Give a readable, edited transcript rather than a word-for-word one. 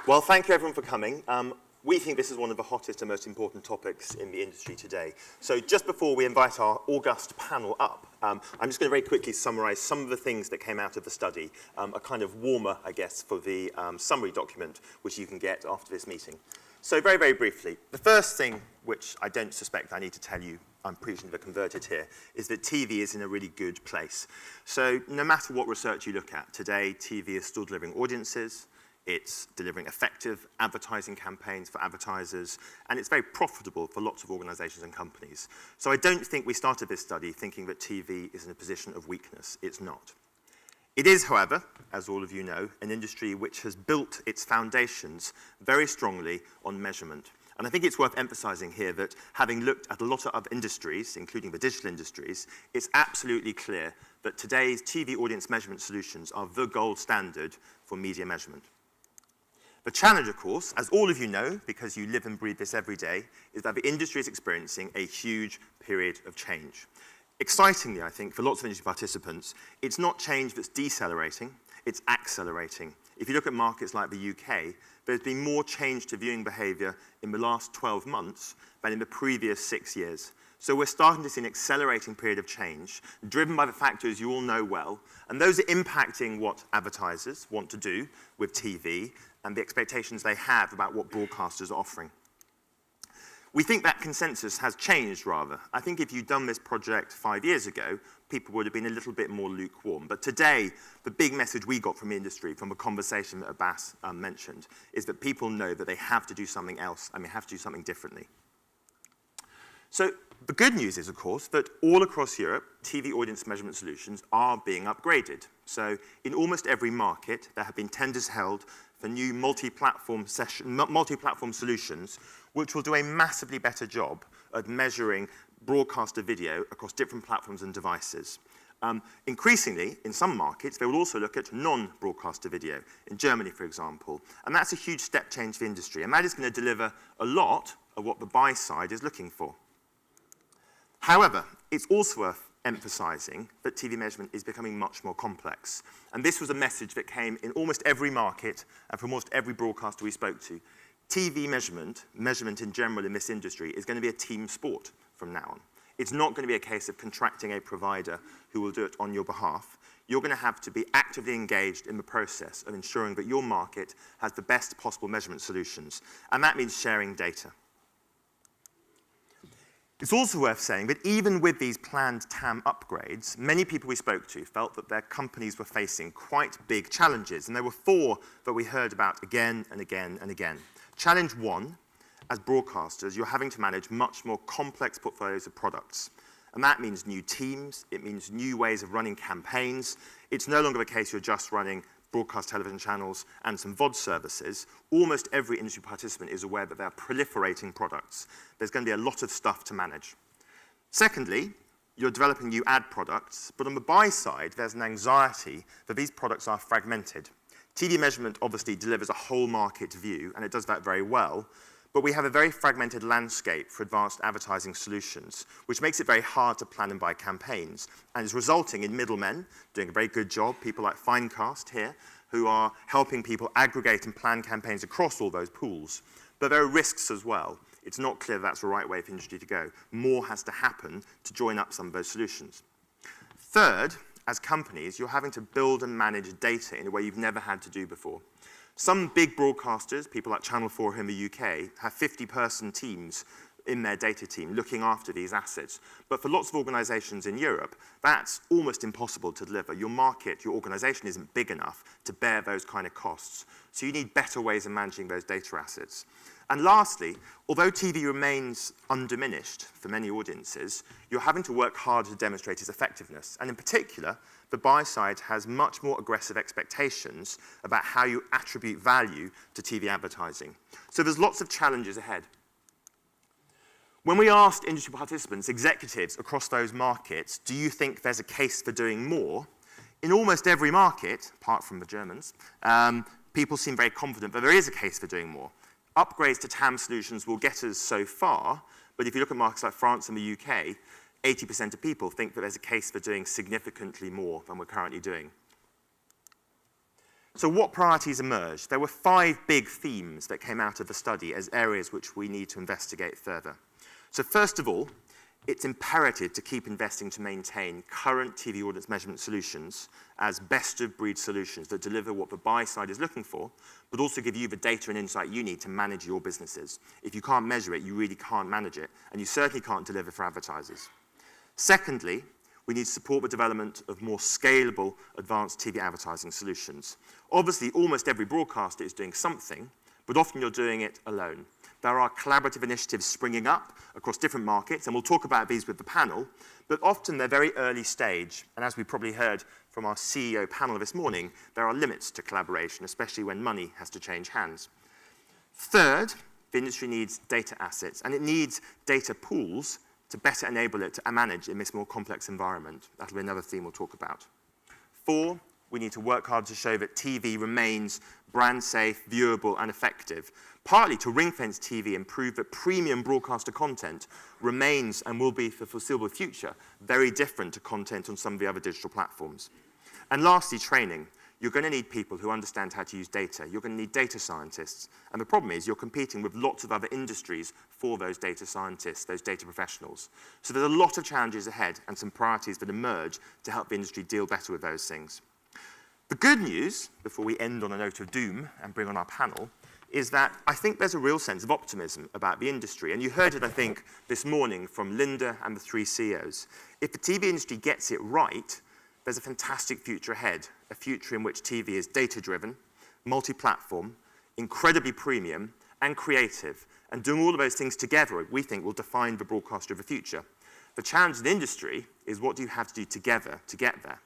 Well, thank you everyone for coming. We think this is one of the hottest and most important topics in the industry today. So just before we invite our august panel up, I'm just going to very quickly summarize some of the things that came out of the study, a kind of warmer, I guess, for the summary document, which you can get after this meeting. So very, very briefly, the first thing, which I don't suspect I need to tell you, I'm preaching to the converted here, is that TV is in a really good place. So no matter what research you look at, today TV is still delivering audiences, it's delivering effective advertising campaigns for advertisers, and it's very profitable for lots of organizations and companies. So I don't think we started this study thinking that TV is in a position of weakness. It's not. It is, however, as all of you know, an industry which has built its foundations very strongly on measurement. And I think it's worth emphasizing here that having looked at a lot of other industries, including the digital industries, it's absolutely clear that today's TV audience measurement solutions are the gold standard for media measurement. The challenge, of course, as all of you know, because you live and breathe this every day, is that the industry is experiencing a huge period of change. Excitingly, I think, for lots of industry participants, it's not change that's decelerating, it's accelerating. If you look at markets like the UK, there's been more change to viewing behavior in the last 12 months than in the previous 6 years. So we're starting to see an accelerating period of change, driven by the factors you all know well, and those are impacting what advertisers want to do with TV and the expectations they have about what broadcasters are offering. We think that consensus has changed, rather. I think if you'd done this project 5 years ago, people would have been a little bit more lukewarm. But today, the big message we got from the industry, from a conversation that Abbas mentioned, is that people know that they have to do something else, and they have to do something differently. So the good news is, of course, that all across Europe, TV audience measurement solutions are being upgraded. So in almost every market, there have been tenders held for new multi-platform solutions, which will do a massively better job at measuring broadcaster video across different platforms and devices. Increasingly, in some markets, they will also look at non-broadcaster video, in Germany, for example. And that's a huge step change for the industry. And that is going to deliver a lot of what the buy side is looking for. However, it's also worth emphasizing that TV measurement is becoming much more complex. And this was a message that came in almost every market and from almost every broadcaster we spoke to. TV measurement in general in this industry, is going to be a team sport from now on. It's not going to be a case of contracting a provider who will do it on your behalf. You're going to have to be actively engaged in the process of ensuring that your market has the best possible measurement solutions. And that means sharing data. It's also worth saying that even with these planned TAM upgrades, many people we spoke to felt that their companies were facing quite big challenges, and there were 4 that we heard about again and again and again. Challenge 1, as broadcasters, you're having to manage much more complex portfolios of products. And that means new teams, it means new ways of running campaigns. It's no longer the case you're just running broadcast television channels and some VOD services. Almost every industry participant is aware that they're proliferating products. There's going to be a lot of stuff to manage. Secondly, you're developing new ad products, but on the buy side, there's an anxiety that these products are fragmented. TV measurement obviously delivers a whole market view, and it does that very well, but we have a very fragmented landscape for advanced advertising solutions, which makes it very hard to plan and buy campaigns, and is resulting in middlemen doing a very good job, people like Finecast here, who are helping people aggregate and plan campaigns across all those pools. But there are risks as well. It's not clear that's the right way for industry to go. More has to happen to join up some of those solutions. Third, as companies, you're having to build and manage data in a way you've never had to do before. Some big broadcasters, people like Channel 4 here in the UK, have 50-person teams in their data team looking after these assets. But for lots of organizations in Europe, that's almost impossible to deliver. Your market, your organization isn't big enough to bear those kind of costs. So you need better ways of managing those data assets. And lastly, although TV remains undiminished for many audiences, you're having to work harder to demonstrate its effectiveness. And in particular, the buy side has much more aggressive expectations about how you attribute value to TV advertising. So there's lots of challenges ahead. When we asked industry participants, executives across those markets, do you think there's a case for doing more? In almost every market, apart from the Germans, people seem very confident that there is a case for doing more. Upgrades to TAM solutions will get us so far, but if you look at markets like France and the UK, 80% of people think that there's a case for doing significantly more than we're currently doing. So what priorities emerged? There were 5 big themes that came out of the study as areas which we need to investigate further. So first of all, it's imperative to keep investing to maintain current TV audience measurement solutions as best-of-breed solutions that deliver what the buy side is looking for, but also give you the data and insight you need to manage your businesses. If you can't measure it, you really can't manage it, and you certainly can't deliver for advertisers. Secondly, we need to support the development of more scalable, advanced TV advertising solutions. Obviously, almost every broadcaster is doing something, but often you're doing it alone. There are collaborative initiatives springing up across different markets, and we'll talk about these with the panel, but often they're very early stage, and as we probably heard from our CEO panel this morning, there are limits to collaboration, especially when money has to change hands. Third, the industry needs data assets, and it needs data pools to better enable it to manage in this more complex environment. That'll be another theme we'll talk about. 4, we need to work hard to show that TV remains brand safe, viewable, and effective, partly to ring-fence TV and prove that premium broadcaster content remains and will be for the foreseeable future very different to content on some of the other digital platforms. And lastly, training. You're going to need people who understand how to use data. You're going to need data scientists. And the problem is you're competing with lots of other industries for those data scientists, those data professionals. So there's a lot of challenges ahead and some priorities that emerge to help the industry deal better with those things. The good news, before we end on a note of doom and bring on our panel, is that I think there's a real sense of optimism about the industry. And you heard it, I think, this morning from Linda and the 3 CEOs. If the TV industry gets it right, there's a fantastic future ahead, a future in which TV is data-driven, multi-platform, incredibly premium, and creative. And doing all of those things together, we think, will define the broadcaster of the future. The challenge in the industry is what do you have to do together to get there?